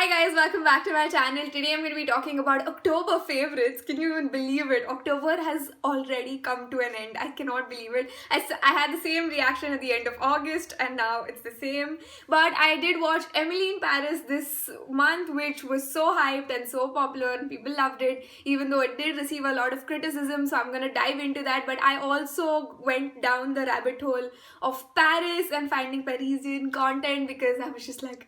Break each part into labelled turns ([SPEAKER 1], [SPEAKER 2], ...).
[SPEAKER 1] Hi guys, welcome back to my channel. Today I'm going to be talking about October favorites. Can you even believe it? October has already come to an end. I cannot believe it. I had the same reaction at the end of August and now it's the same. But I did watch Emily in Paris this month, which was so hyped and so popular and people loved it, even though it did receive a lot of criticism. So I'm going to dive into that. But I also went down the rabbit hole of Paris and finding Parisian content because I was just like,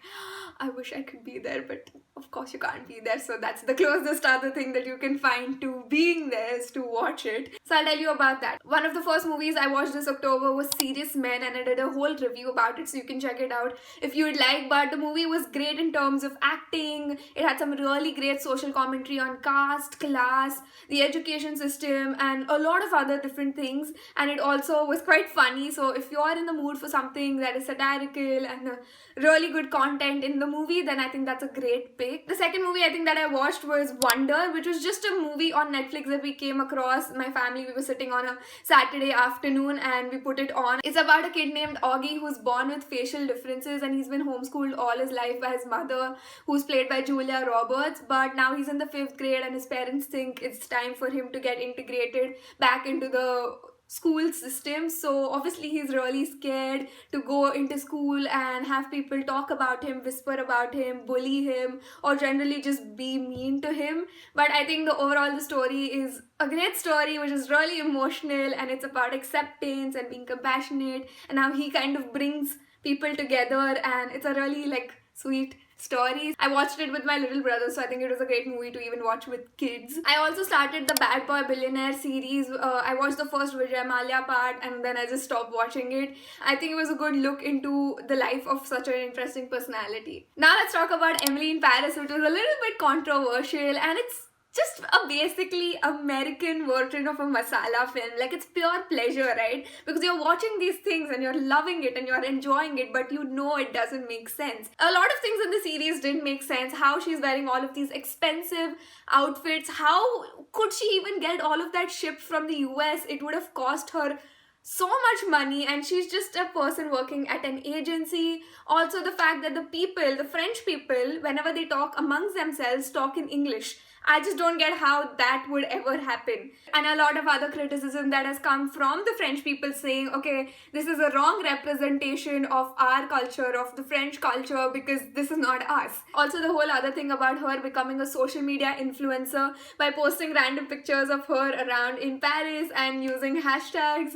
[SPEAKER 1] I wish I could be there, but of course you can't be there. So that's the closest other thing that you can find to being there is to watch it. So I'll tell you about that. One of the first movies I watched this October was Serious Men, and I did a whole review about it, so you can check it out if you would like. But the movie was great in terms of acting. It had some really great social commentary on caste, class, the education system, and a lot of other different things. And it also was quite funny. So if you are in the mood for something that is satirical and really good content in the movie, then I think that's a great pick. The second movie I think that I watched was Wonder, which was just a movie on Netflix that we came across. My family, we were sitting on a Saturday afternoon and we put it on. It's about a kid named Augie who's born with facial differences, and he's been homeschooled all his life by his mother, who's played by Julia Roberts. But now he's in the 5th grade and his parents think it's time for him to get integrated back into the school system. So obviously he's really scared to go into school and have people talk about him, whisper about him, bully him, or generally just be mean to him. But I think the story is a great story which is really emotional, and it's about acceptance and being compassionate and how he kind of brings people together, and it's a really sweet stories. I watched it with my little brother, so I think it was a great movie to even watch with kids. I also started the Bad Boy Billionaire series. I watched the first Vijay Mallya part and then I just stopped watching it. I think it was a good look into the life of such an interesting personality. Now let's talk about Emily in Paris, which was a little bit controversial, and it's just a basically American version of a masala film. Like, it's pure pleasure, right? Because you're watching these things and you're loving it and you're enjoying it, but you know it doesn't make sense. A lot of things in the series didn't make sense. How she's wearing all of these expensive outfits. How could she even get all of that shipped from the US? It would have cost her so much money, and she's just a person working at an agency. Also, the fact that the French people, whenever they talk amongst themselves, talk in English. I just don't get how that would ever happen. And a lot of other criticism that has come from the French people saying, okay, this is a wrong representation of our culture, of the French culture, because this is not us. Also, the whole other thing about her becoming a social media influencer by posting random pictures of her around in Paris and using hashtags.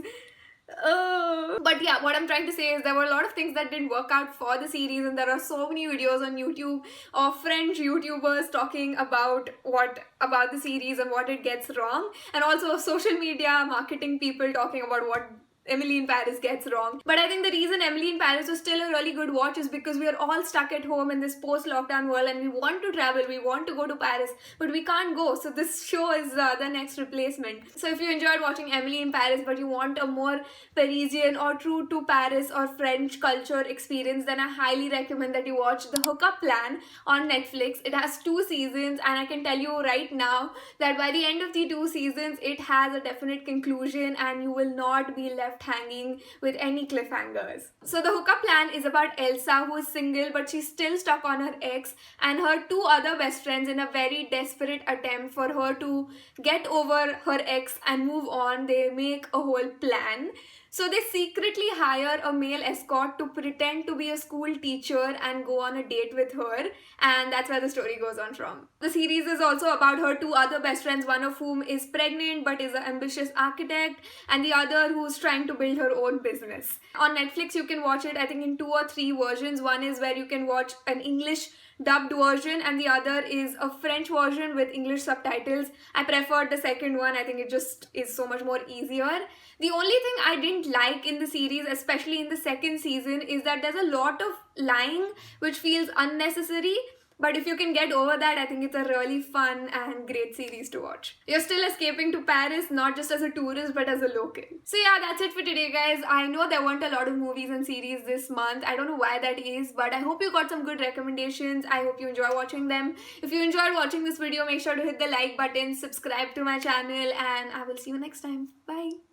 [SPEAKER 1] But yeah, what I'm trying to say is there were a lot of things that didn't work out for the series, and there are so many videos on YouTube of French YouTubers talking about the series and what it gets wrong, and also social media marketing people talking about what Emily in Paris gets wrong. But I think the reason Emily in Paris was still a really good watch is because we are all stuck at home in this post-lockdown world and we want to travel, we want to go to Paris, but we can't go. So this show is the next replacement. So if you enjoyed watching Emily in Paris but you want a more Parisian or true to Paris or French culture experience, then I highly recommend that you watch The Hookup Plan on Netflix. It has 2 seasons, and I can tell you right now that by the end of the 2 seasons, it has a definite conclusion and you will not be left hanging with any cliffhangers. So the Hookup Plan is about Elsa, who is single but she's still stuck on her ex, and her 2 other best friends, in a very desperate attempt for her to get over her ex and move on, they make a whole plan. So they secretly hire a male escort to pretend to be a school teacher and go on a date with her, and that's where the story goes on from. The series is also about her 2 other best friends, one of whom is pregnant but is an ambitious architect, and the other who's trying to build her own business. On Netflix you can watch it I think in 2 or 3 versions. One is where you can watch an English dubbed version and the other is a French version with English subtitles. I preferred the second one. I think it just is so much more easier. The only thing I didn't like in the series, especially in the second season, is that there's a lot of lying which feels unnecessary. But if you can get over that, I think it's a really fun and great series to watch. You're still escaping to Paris, not just as a tourist, but as a local. So yeah, that's it for today, guys. I know there weren't a lot of movies and series this month. I don't know why that is, but I hope you got some good recommendations. I hope you enjoy watching them. If you enjoyed watching this video, make sure to hit the like button, subscribe to my channel, and I will see you next time. Bye.